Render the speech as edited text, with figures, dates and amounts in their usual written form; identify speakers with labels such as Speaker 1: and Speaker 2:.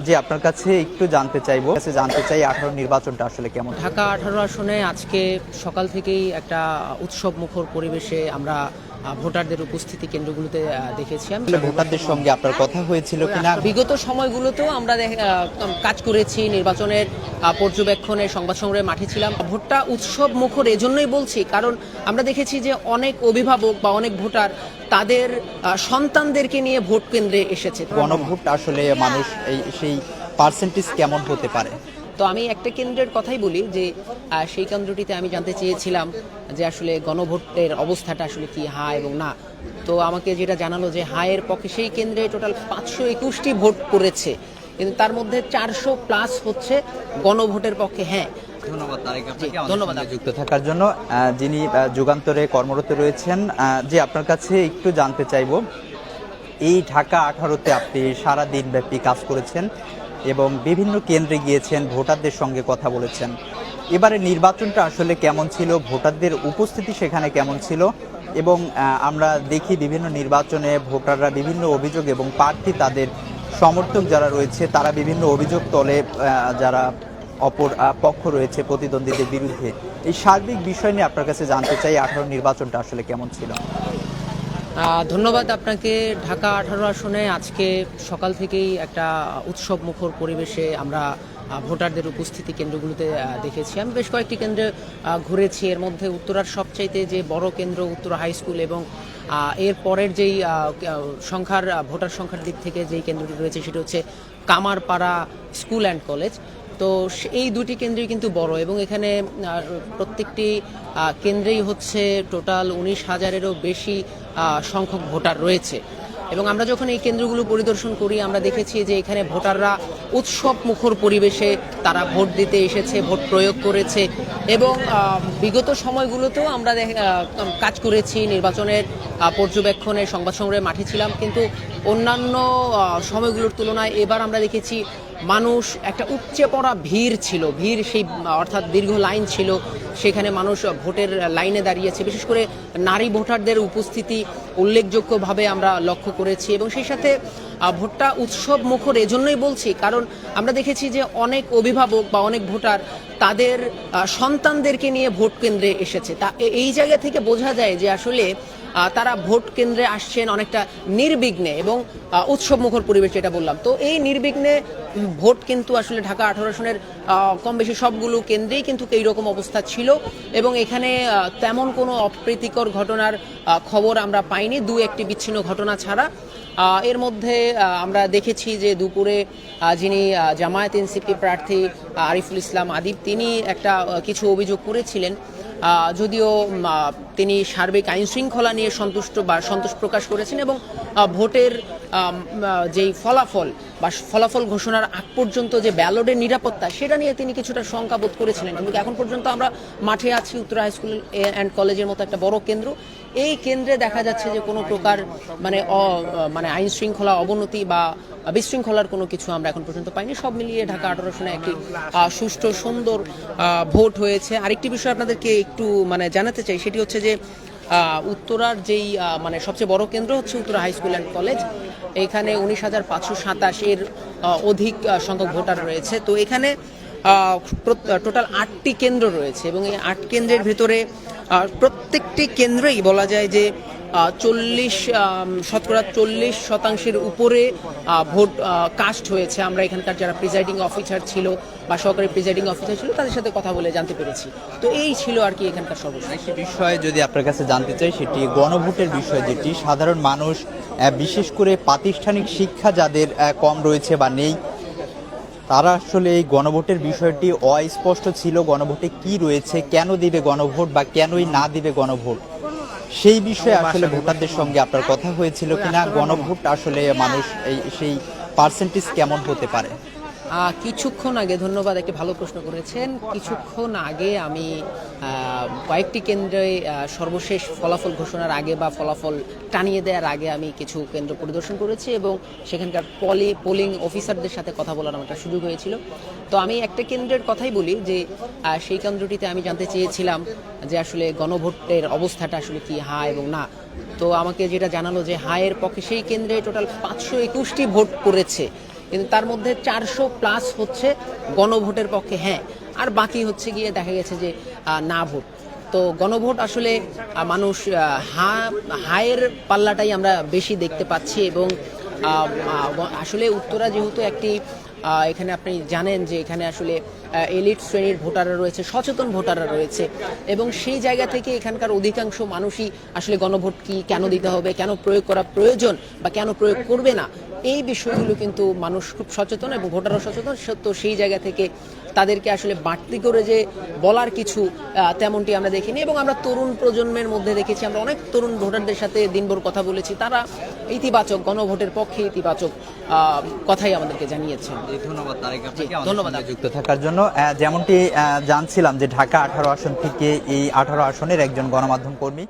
Speaker 1: জি, আপনার কাছে একটু জানতে চাইবো। 18 নির্বাচনটা আসলে কেমন?
Speaker 2: ঢাকা ১৮ আসনে আজকে সকাল থেকেই একটা উৎসবমুখর পরিবেশে আমরা ভোটারদের উপস্থিতি কেন্দ্রগুলোতে দেখেছি।
Speaker 1: আসলে ভোটারদের সঙ্গে আপনার কথা হয়েছিল কিনা?
Speaker 2: বিগত সময়গুলোতেও আমরা কাজ করেছি নির্বাচনের পর্যবেক্ষণে, সংবাদ সংগ্রহে মাঠে ছিলাম। ভোটটা উৎসবমুখর এজন্যই বলছি, কারণ আমরা দেখেছি যে অনেক অভিভাবক বা অনেক ভোটার তাদের সন্তানদেরকে নিয়ে ভোট কেন্দ্রে এসেছে।
Speaker 1: গণভোট আসলে মানুষ সেই পার্সেন্টেজ কেমন হতে পারে?
Speaker 2: তো আমি একটা কেন্দ্রের কথাই বলি যে সেই কেন্দ্রটিতে আমি জানতে চেয়েছিলাম যে আসলে গণভোটের অবস্থাটা আসলে কি হ্যাঁ এবং না। তো আমাকে যেটা জানালো যে হায়ের পক্ষে সেই কেন্দ্রে টোটাল 521টি ভোট পড়েছে, কিন্তু তার মধ্যে 400 প্লাস হচ্ছে গণভোটের পক্ষে হ্যাঁ।
Speaker 1: ধন্যবাদ তারেক আপনাকে
Speaker 2: ধন্যবাদ
Speaker 1: যুক্ত থাকার জন্য। যিনি যুগান্তরে কর্মরত রয়েছেন, যে আপনার কাছে একটু জানতে চাইবো, এই ঢাকা 18-তে আপনি সারা দিন ব্যাপী কাজ করেছেন এবং বিভিন্ন কেন্দ্রে গিয়েছেন, ভোটারদের সঙ্গে কথা বলেছেন। এবারে নির্বাচনটা আসলে কেমন ছিল, ভোটারদের উপস্থিতি সেখানে কেমন ছিল? এবং আমরা দেখি বিভিন্ন নির্বাচনে ভোটাররা বিভিন্ন অভিযোগ এবং প্রার্থী তাদের সমর্থক যারা রয়েছে তারা বিভিন্ন অভিযোগ তোলে, যারা অপর পক্ষ রয়েছে প্রতিদ্বন্দ্বীদের বিরুদ্ধে। এই সার্বিক বিষয় নিয়ে আপনার কাছে জানতে চাই, 18 নির্বাচনটা আসলে কেমন ছিল?
Speaker 2: ধন্যবাদ আপনাকে। ঢাকা ১৮ আসনে আজকে সকাল থেকেই একটা উৎসবমুখর পরিবেশে আমরা ভোটারদের উপস্থিতি কেন্দ্রগুলোতে দেখেছি। আমি বেশ কয়েকটি কেন্দ্রে ঘুরেছি। এর মধ্যে উত্তরার সবচাইতে যে বড় কেন্দ্র উত্তরা হাই স্কুল এবং এর পরের যেই ভোটার সংখ্যার দিক থেকে যেই কেন্দ্রটি রয়েছে সেটা হচ্ছে কামারপাড়া স্কুল অ্যান্ড কলেজ। তো এই দুটি কেন্দ্রই কিন্তু বড় এবং এখানে প্রত্যেকটি কেন্দ্রেই হচ্ছে টোটাল 19,000-এরও বেশি সংখ্যক ভোটার রয়েছে। এবং আমরা যখন এই কেন্দ্রগুলো পরিদর্শন করি আমরা দেখেছি যে এখানে ভোটাররা উৎসব মুখর পরিবেশে তারা ভোট দিতে এসেছে, ভোট প্রয়োগ করেছে। এবং বিগত সময়গুলোতেও আমরা কাজ করেছি নির্বাচনের পর্যবেক্ষণে, সংবাদ সংগ্রহে মাঠে ছিলাম, কিন্তু অন্যান্য সময়গুলোর তুলনায় এবার আমরা দেখেছি মানুষ একটা উপচে পড়া ভিড় ছিল, সেই অর্থাৎ দীর্ঘ লাইন ছিল, সেখানে মানুষ ভোটের লাইনে দাঁড়িয়েছে। বিশেষ করে নারী ভোটারদের উপস্থিতি উল্লেখযোগ্যভাবে আমরা লক্ষ্য করেছি এবং সেই সাথে ভোটটা উৎসব মুখর এজন্যই বলছি, কারণ আমরা দেখেছি যে অনেক অভিভাবক বা অনেক ভোটার তাদের সন্তানদেরকে নিয়ে ভোট কেন্দ্রে এসেছে। তা এই জায়গা থেকে বোঝা যায় যে আসলে তারা ভোট কেন্দ্রে আসছেন অনেকটা নির্বিঘ্নে এবং উৎসবমুখর পরিবেশ, যেটা বললাম। তো এই নির্বিঘ্নে ভোট কিন্তু আসলে ঢাকা 18 আসনের কম বেশি সবগুলো কেন্দ্রেই কিন্তু এইরকম অবস্থা ছিল এবং এখানে তেমন কোনো অপ্রীতিকর ঘটনার খবর আমরা পাইনি, দু একটি বিচ্ছিন্ন ঘটনা ছাড়া। এর মধ্যে আমরা দেখেছি যে দুপুরে যিনি জামায়াত এনসিপি প্রার্থী আরিফুল ইসলাম আদিব, তিনি কিছু অভিযোগ করেছিলেন, যদিও তিনি সার্বিক আইন শৃঙ্খলা নিয়ে সন্তোষ প্রকাশ করেছেন এবং ভোটের যেই ফলাফল ঘোষণার আগ পর্যন্ত যে ব্যালটের নিরাপত্তা সেটা নিয়ে তিনি কিছুটা শঙ্কা বোধ করেছিলেন। কিন্তু এখন পর্যন্ত আমরা মাঠে আছি, উত্তরা হাই স্কুল অ্যান্ড কলেজের মতো একটা বড় কেন্দ্র, এই কেন্দ্রে দেখা যাচ্ছে যে কোনো প্রকার মানে আইন শৃঙ্খলা অবনতি বা বিশৃঙ্খলার কোনো কিছু আমরা এখন পর্যন্ত পাইনি। সব মিলিয়ে ঢাকা 18 আসনে একটি সুষ্ঠু সুন্দর ভোট হয়েছে। আরেকটি বিষয় আপনাদেরকে একটু জানাতে চাই, সেটি হচ্ছে যে উত্তরার যেই সবচেয়ে বড় কেন্দ্র হচ্ছে Uttara high school and college, এখানে 19,527-এর অধিক সংখ্যক ভোটার রয়েছে। তো এখানে টোটাল 8টি কেন্দ্র রয়েছে এবং এই 8 কেন্দ্রের ভেতরে প্রত্যেকটি কেন্দ্রেই বলা যায় যে 40% উপরে ভোট কাস্ট হয়েছে। আমরা এখানকার যারা প্রিজাইডিং অফিসার ছিল বা সহকারী প্রিজাইডিং অফিসার ছিল তাদের সাথে কথা বলে জানতে পেরেছি। তো এই ছিল আর কি এখানকার সর্বশেষ
Speaker 1: বিষয়ে যদি আপনার কাছে জানতে চাই, সেটি গণভোটের বিষয়, যেটি সাধারণ মানুষ, বিশেষ করে প্রাতিষ্ঠানিক শিক্ষা যাদের কম রয়েছে বা নেই, তারা আসলে এই গণভোটের বিষয়টি অস্পষ্ট ছিল। গণভোটে কি রয়েছে, কেন দিবে গণভোট বা কেনই না দিবে গণভোট, সেই বিষয়ে আসলে ভোটারদের সঙ্গে আপনার কথা হয়েছিল কিনা? গণভোট আসলে মানুষ সেই পার্সেন্টেজ কেমন হতে পারে?
Speaker 2: কিছুক্ষণ আগে, ধন্যবাদ, একটি ভালো প্রশ্ন করেছেন। কিছুক্ষণ আগে আমি কয়েকটি কেন্দ্রে সর্বশেষ ফলাফল ঘোষণার আগে বা ফলাফল টানিয়ে দেওয়ার আগে আমি কিছু কেন্দ্র পরিদর্শন করেছি এবং সেখানকার পোলিং অফিসারদের সাথে কথা বলার আমার একটা সুযোগ হয়েছিল। তো আমি একটা কেন্দ্রের কথাই বলি যে সেই কেন্দ্রটিতে আমি জানতে চেয়েছিলাম যে আসলে গণভোটের অবস্থাটা আসলে কি হ্যাঁ এবং না। তো আমাকে যেটা জানালো যে হায়ের পক্ষে সেই কেন্দ্রে টোটাল 521টি ভোট পড়েছে, কিন্তু তার মধ্যে 400+ হচ্ছে গণভোটের পক্ষে হ্যাঁ, আর বাকি হচ্ছে গিয়ে দেখা গেছে যে না ভোট। তো গণভোট আসলে মানুষ হায়ের পাল্লাটাই আমরা বেশি দেখতে পাচ্ছি। এবং আসলে উত্তরা যেহেতু একটি এখানে আপনি জানেন যে এখানে আসলে এলিট শ্রেণীর ভোটাররা রয়েছে, সচেতন ভোটাররা রয়েছে, এবং সেই জায়গা থেকে এখানকার অধিকাংশ মানুষই আসলে গণভোট কি কেন দিতে হবে, কেন প্রয়োগ করা প্রয়োজন বা কেন প্রয়োগ করবে না, এই বিষয়গুলো কিন্তু মানুষ খুব সচেতন এবং ভোটারও সচেতন। তো সেই জায়গা থেকে তাদেরকে আসলে বাড়তি করে যে বলার কিছু তেমনটি আমরা দেখিনি। এবং আমরা তরুণ প্রজন্মের মধ্যে দেখেছি, আমরা অনেক তরুণ ভোটারদের সাথে দিনভর কথা বলেছি, তারা ইতিবাচক গণভোটের পক্ষে ইতিবাচক কথাই আমাদেরকে জানিয়েছেন।
Speaker 1: ধন্যবাদ তারেক আপনাকে
Speaker 2: ধন্যবাদ
Speaker 1: যুক্ত থাকার জন্য। যেমনটি জানছিলাম যে ঢাকা 18 আসন থেকে এই 18 আসনের একজন গণমাধ্যম কর্মী